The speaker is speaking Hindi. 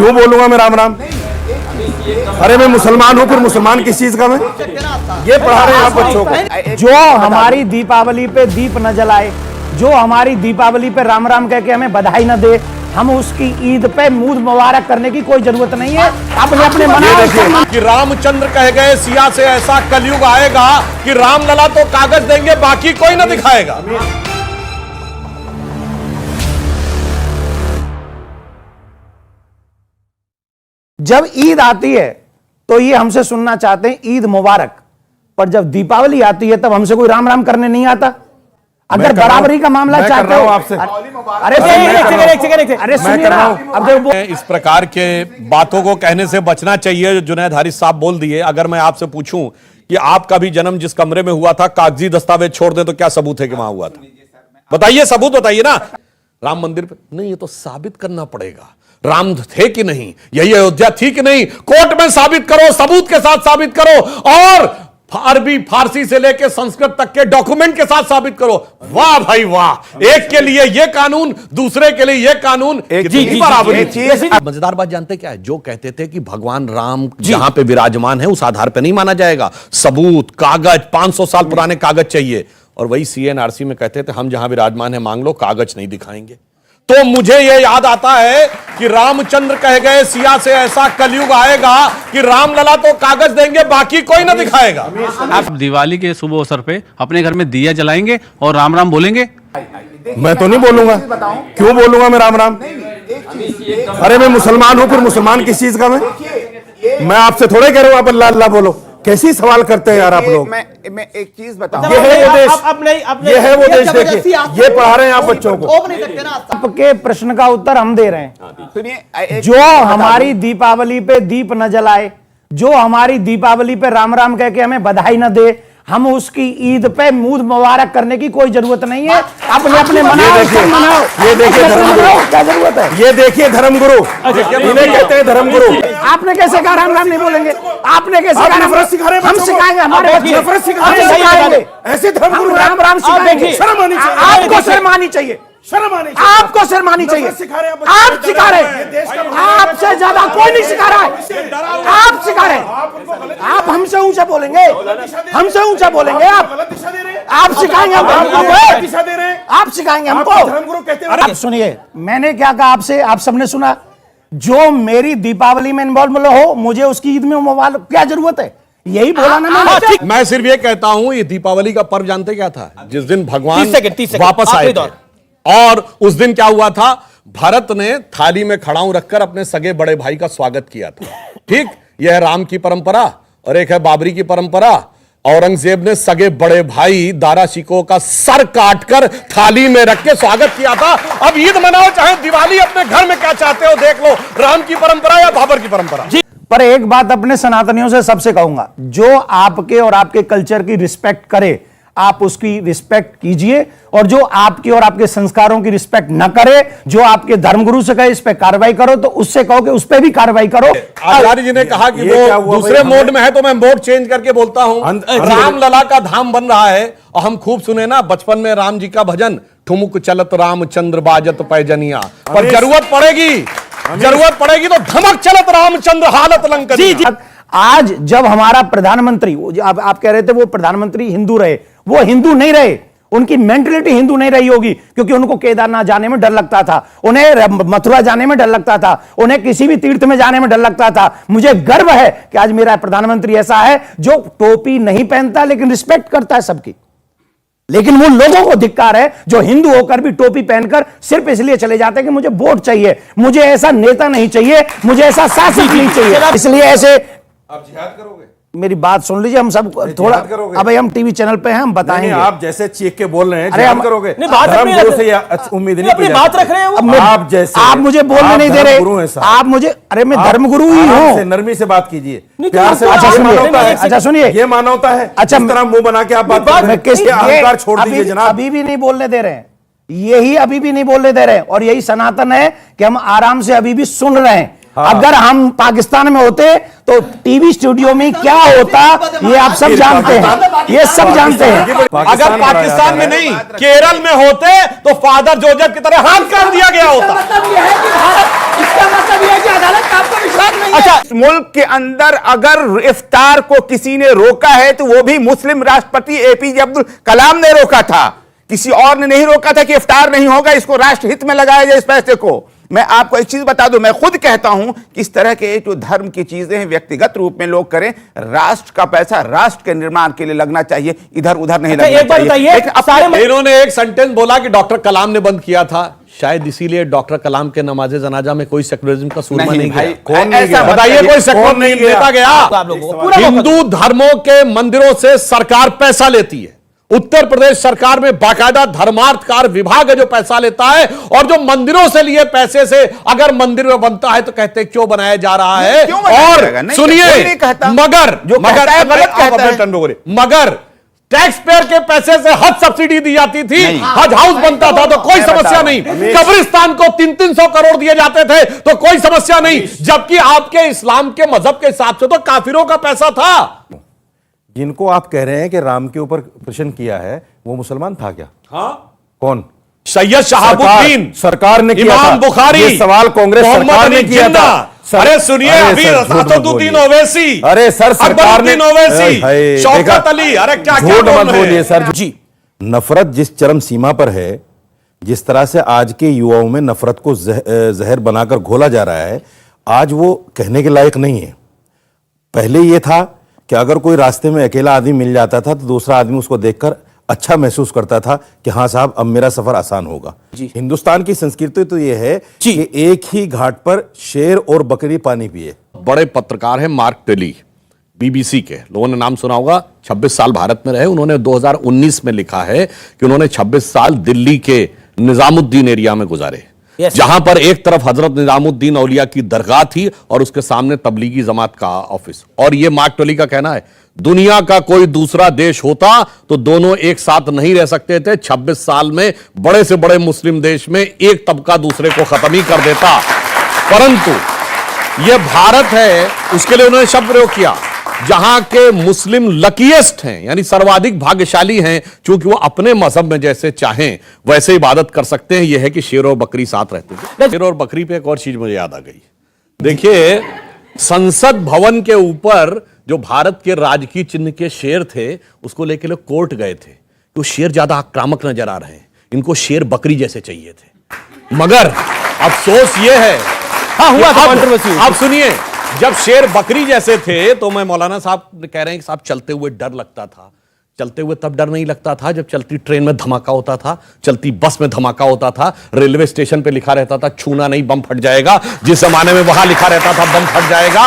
क्यों बोलूंगा मैं राम राम? अरे मैं मुसलमान हूँ, फिर मुसलमान किस चीज का मैं? ये पढ़ा रहे हैं आप बच्चों को। जो हमारी दीपावली पे दीप न जलाए, जो हमारी दीपावली पे राम राम कह के हमें बधाई न दे, हम उसकी ईद पे मूड मुबारक करने की कोई जरूरत नहीं है। अपने अपने मनाओ। कि रामचंद्र कह गए सिया से ऐसा कलयुग आएगा कि रामलला तो कागज देंगे, बाकी कोई न दिखाएगा। जब ईद आती है तो ये हमसे सुनना चाहते हैं ईद मुबारक, पर जब दीपावली आती है तब हमसे कोई राम राम करने नहीं आता। अगर बराबरी का मामला चाहते हो आपसे, अरे सुनिए ना, अब देखो इस प्रकार के बातों को कहने से बचना चाहिए। जुनैद हारिस साहब बोल दिए। अगर मैं आपसे पूछूं कि आपका भी जन्म जिस कमरे में हुआ था कागजी दस्तावेज छोड़ दे, तो क्या सबूत है कि वहां हुआ था? बताइए, सबूत बताइए ना। राम मंदिर पे नहीं, ये तो साबित करना पड़ेगा राम थे कि नहीं, यही अयोध्या थी कि नहीं, कोर्ट में साबित करो, सबूत के साथ साबित करो, और अरबी फारसी से लेकर संस्कृत तक के डॉक्यूमेंट के साथ साबित करो। वाह भाई वाह, एक के लिए ये कानून, दूसरे के लिए ये कानून। मजेदार बात जानते क्या है? जो कहते थे कि भगवान राम जहां पे विराजमान है उस आधार पे नहीं माना जाएगा, सबूत, कागज, 500 साल पुराने कागज चाहिए। और वही सीएनआरसी में कहते थे हम जहां विराजमान है मांग लो, कागज नहीं दिखाएंगे। तो मुझे यह याद आता है कि रामचंद्र कह गए सिया से ऐसा कलयुग आएगा कि रामलला तो कागज देंगे, बाकी कोई ना दिखाएगा। आप दिवाली के शुभ अवसर पे अपने घर में दिया जलाएंगे और राम राम बोलेंगे? मैं तो नहीं बोलूंगा। क्यों बोलूंगा मैं राम राम? अरे मैं मुसलमान हूँ, फिर मुसलमान किस चीज का मैं आपसे थोड़े कह रहा हूँ आप अल्लाह अल्लाह बोलो। कैसी सवाल करते हैं यार आप लोग। मैं एक चीज बताऊं, ये है वो देश, ये है वो देश। देखिए, ये पढ़ा रहे हैं आप बच्चों को। आपके प्रश्न का उत्तर हम दे रहे हैं। सुनिए, जो हमारी दीपावली पे दीप न जलाए, जो हमारी दीपावली पे राम राम कह के हमें बधाई न दे, हम उसकी ईद पे मूड मुबारक करने की कोई जरूरत नहीं है। अपने अपने मनाओ। ये देखिए धर्मगुरु, क्या जरूरत है? ये देखिए धर्मगुरु, इन्हें कहते हैं धर्मगुरु। आपने कैसे कहा राम राम नहीं बोलेंगे? आपने कैसे कहा? नफरत सिखा रहे हैं हम सिखाएंगे, हमारे बच्चे नफरत सिखा रहे हैं। ऐसे धर्मगुरु राम राम सिखाएंगे। शर्म आनी चाहिए। आपको शर्म आनी चाहिए। शर्म आनी चाहिए। आपको शर्म आनी चाहिए। आप सिखा रहे हैं। आपसे ज्यादा कोई नहीं सिखा रहा है। आप सिखा रहे हैं। आप हमसे ऊंचा बोलेंगे, हमसे ऊंचा बोलेंगे। आप सिखाएंगे हमको। आप सिखाएंगे हमको। आप सुनिए, मैंने क्या कहा आपसे, आप सबने सुना। जो मेरी दीपावली में इन्वॉल्व हो, मुझे उसकी ईद में मोबाइल क्या जरूरत है? यही बोला ना मैंने। मैं सिर्फ ये कहता हूं, ये दीपावली का पर्व जानते क्या था? जिस दिन भगवान वापस आए थे। और उस दिन क्या हुआ था? भरत ने थाली में खड़ाऊ रखकर अपने सगे बड़े भाई का स्वागत किया था। ठीक, यह है राम की परंपरा। और एक है बाबरी की परंपरा। औरंगजेब ने सगे बड़े भाई दारा शिकोह का सर काटकर थाली में रख के स्वागत किया था। अब ईद मनाओ चाहे दिवाली, अपने घर में क्या चाहते हो देख लो, राम की परंपरा या बाबर की परंपरा। पर एक बात अपने सनातनियों से सबसे कहूंगा, जो आपके और आपके कल्चर की रिस्पेक्ट करे, आप उसकी रिस्पेक्ट कीजिए। और जो आपके और आपके संस्कारों की रिस्पेक्ट न करे, जो आपके धर्मगुरु से कहे इस पे कार्रवाई करो, तो उससे कहो कि उस पे भी कार्रवाई करो। आचार्य जी ने कहा कि वो दूसरे मोड में है, तो मैं मोड चेंज करके बोलता हूं। रामलला का धाम बन रहा है। और हम खूब सुने ना बचपन में राम जी का भजन, ठुमुक चलत रामचंद्र बाजत पैजनिया। पर जरूरत पड़ेगी तो धमक चलत रामचंद्र हालत लंका। आज जब हमारा प्रधानमंत्री, आप कह रहे थे वो प्रधानमंत्री हिंदू रहे, वो हिंदू नहीं रहे। उनकी मेंटलिटी हिंदू नहीं रही होगी, क्योंकि उनको केदारनाथ जाने में डर लगता था, उन्हें मथुरा जाने में डर लगता था, उन्हें किसी भी तीर्थ में जाने में डर लगता था। मुझे गर्व है कि आज मेरा प्रधानमंत्री ऐसा है जो टोपी नहीं पहनता लेकिन रिस्पेक्ट करता है सबकी। लेकिन वो लोगों को धिक्कार है जो हिंदू होकर भी टोपी पहनकर सिर्फ इसलिए चले जाते हैं कि मुझे वोट चाहिए, मुझे ऐसा नेता नहीं चाहिए, मुझे ऐसा शासक नहीं चाहिए। इसलिए ऐसे आप जिहाद करोगे? मेरी बात सुन लीजिए, हम सब थोड़ा, अब हम टीवी चैनल पे हैं, हम बताएंगे। आप जैसे चीख के बोल रहे हैं, अरे हम करोगे? धर्मगुरु से उम्मीद नहीं की बात रख रहे हैं। आप जैसे, आप मुझे बोलने नहीं दे रहे। आप मुझे, अरे मैं धर्मगुरु ही हूँ। नरमी से बात कीजिए, प्यार से। अच्छा सुनिए, ये मानवता है। अच्छा, इस तरह मुंह बना के आप बात अहंकार छोड़ दीजिए जनाब। अभी भी नहीं बोलने दे रहे हैं, यही अभी भी नहीं बोलने दे रहे हैं। और यही सनातन है कि हम आराम से अभी भी सुन रहे हैं। अगर हम पाकिस्तान में होते तो टीवी स्टूडियो में क्या होता ये आप सब जानते हैं, ये सब जानते हैं। अगर पाकिस्तान में नहीं केरल में होते तो फादर जोसेफ की तरह हाथ काट दिया गया होता। इसका मतलब यह है कि अदालत अच्छा, इस मुल्क के अंदर अगर इफ्तार को किसी ने रोका है तो वो भी मुस्लिम राष्ट्रपति एपीजे अब्दुल कलाम ने रोका था, किसी और ने नहीं रोका था कि इफ्तार नहीं होगा, इसको राष्ट्र हित में लगाया जाए इस पैसे को। मैं आपको एक चीज बता दूं, मैं खुद कहता हूं कि इस तरह के जो धर्म की चीजें हैं व्यक्तिगत रूप में लोग करें, राष्ट्र का पैसा राष्ट्र के निर्माण के लिए लगना चाहिए, इधर उधर नहीं लगना एक बार चाहिए। बताइए, लेकिन अब सारे इन्होंने एक सेंटेंस बोला कि डॉक्टर कलाम ने बंद किया था, शायद इसीलिए डॉक्टर कलाम के नमाज जनाजा में कोई सेकुलरिज्म का सूरमा नहीं भाई, गया। कौन नहीं गया? बताइए, कोई सेकुलर नहीं देता गया। आप लोगों को पूरा हिंदू धर्मों के मंदिरों से सरकार पैसा लेती है। उत्तर प्रदेश सरकार में बाकायदा धर्मार्थकार विभाग है जो पैसा लेता है, और जो मंदिरों से लिए पैसे से अगर मंदिर में बनता है तो कहते हैं क्यों बनाया जा रहा है। क्यों बनाया जाएगा? और नहीं, कोई सुनिए, नहीं कहता। मगर जो कहता है गलत आप कहता अपने है। टर्न पे बोलिए। मगर टैक्स पेयर के पैसे से हज सब्सिडी दी जाती थी, हज हाउस बनता था तो कोई मैं बता समस्या रहा नहीं, हूं। कब्रिस्तान को 300-300 करोड़ दिए जाते थे तो कोई समस्या नहीं, जबकि आपके इस्लाम के मजहब के हिसाब से तो काफिरों का पैसा था। जिनको आप कह रहे हैं कि राम के ऊपर प्रश्न किया है वो मुसलमान था क्या? हाँ, कौन? सैयद शहाबुद्दीन, सरकार ने किया इमाम था। बुखारी, ये सवाल कांग्रेस मोहम्मद सरकार ने अली किया जिन्ना। था। अरे सुनिए, अरे अभी सर, झूठ मत असदुद्दीन बोलिए। ओवैसी, अरे सर, सरकार ने अकबरुद्दीन ओवैसी, हाय, शौकत देखा? अली, अरे क्या क्या झूठ बोल मत रहे हैं? बोलिए सर जी। नफरत जिस चरम सीमा पर है, जिस तरह से आज के युवाओं में नफरत को जहर बनाकर घोला जा रहा है, आज वो कहने के लायक नहीं है। पहले ये था कि अगर कोई रास्ते में अकेला आदमी मिल जाता था तो दूसरा आदमी उसको देखकर अच्छा महसूस करता था कि हाँ साहब अब मेरा सफर आसान होगा। हिंदुस्तान की संस्कृति तो ये है कि एक ही घाट पर शेर और बकरी पानी पिए। बड़े पत्रकार हैं मार्क टेली, बीबीसी के, लोगों ने नाम सुना होगा। 26 साल भारत में रहे। उन्होंने 2019 में लिखा है कि उन्होंने 26 साल दिल्ली के निजामुद्दीन एरिया में गुजारे, जहां पर एक तरफ हजरत निजामुद्दीन औलिया की दरगाह थी और उसके सामने तबलीगी जमात का ऑफिस। और यह मार्क टेली का कहना है, दुनिया का कोई दूसरा देश होता तो दोनों एक साथ नहीं रह सकते थे। 26 साल में बड़े से बड़े मुस्लिम देश में एक तबका दूसरे को खत्म ही कर देता, परंतु यह भारत है, उसके लिए उन्होंने शब्द प्रयोग किया, जहां के मुस्लिम लकीएस्ट हैं, यानी सर्वाधिक भाग्यशाली हैं, क्योंकि वो अपने मजहब में जैसे चाहें वैसे इबादत कर सकते हैं। यह है कि शेर और बकरी साथ रहते थे। शेर और बकरी पे एक और चीज मुझे याद आ गई। देखिए, संसद भवन के ऊपर जो भारत के राजकीय चिन्ह के शेर थे, उसको लेके लोग कोर्ट गए थे। तो शेर ज्यादा आक्रामक नजर आ रहे हैं, इनको शेर बकरी जैसे चाहिए थे। मगर अफसोस ये है, हाँ हुआ था अब कंट्रोवर्सी। आप सुनिए, जब शेर बकरी जैसे थे तो मैं मौलाना साहब कह रहे हैं कि साहब चलते हुए डर लगता था। चलते हुए तब डर नहीं लगता था जब चलती ट्रेन में धमाका होता था, चलती बस में धमाका होता था, रेलवे स्टेशन पे लिखा रहता था छूना नहीं बम फट जाएगा, जिस जमाने में वहां लिखा रहता था बम फट जाएगा।